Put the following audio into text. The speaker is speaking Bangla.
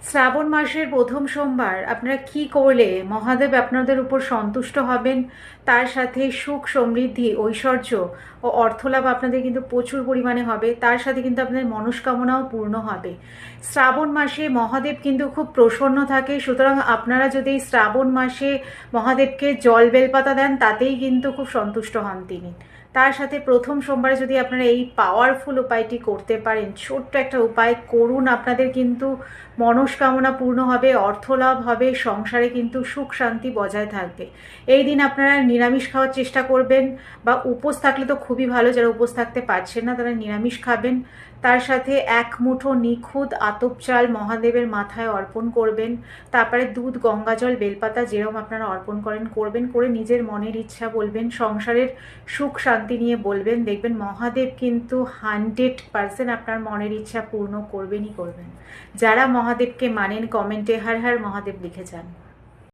শ্রাবণ মাসের প্রথম সোমবার আপনারা কি করলে মহাদেব আপনাদের উপর সন্তুষ্ট হবেন, তার সাথে সুখ সমৃদ্ধি ঐশ্বর্য ও অর্থলাভ আপনাদের কিন্তু প্রচুর পরিমাণে হবে, তার সাথে কিন্তু আপনাদের মনস্কামনাও পূর্ণ হবে। শ্রাবণ মাসে মহাদেব কিন্তু খুব প্রসন্ন থাকে, সুতরাং আপনারা যদি এই শ্রাবণ মাসে মহাদেবকে জল বেলপাতা দেন তাতেই কিন্তু খুব সন্তুষ্ট হন তিনি। তার সাথে প্রথম সোমবারে যদি আপনারা এই পাওয়ারফুল উপায়টি করতে পারেন, ছোট্ট একটা উপায় করুন, আপনাদের কিন্তু মনস্কামনা পূর্ণ হবে, অর্থলাভ হবে, সংসারে কিন্তু সুখ শান্তি বজায় থাকবে। এই দিন আপনারা নিরামিষ খাওয়ার চেষ্টা করবেন, বা উপোস থাকলে তো খুবই ভালো, যারা উপোস থাকতে পারছেন না তারা নিরামিষ খাবেন। তার সাথে এক মুঠো নিখুঁত আতপ চাল মহাদেবের মাথায় অর্পণ করবেন। তারপরে দুধ, গঙ্গাজল, বেলপাতা যেরকম আপনারা অর্পণ করেন করবেন, করে নিজের মনের ইচ্ছা বলবেন, সংসারের সুখ শান্তি নিয়ে বলবেন। দেখবেন মহাদেব কিন্তু 100% আপনার মনের ইচ্ছা পূর্ণ করবেনই করবেন। যারা মহাদেবকে মানেন কমেন্টে হর হর মহাদেব লিখে যান।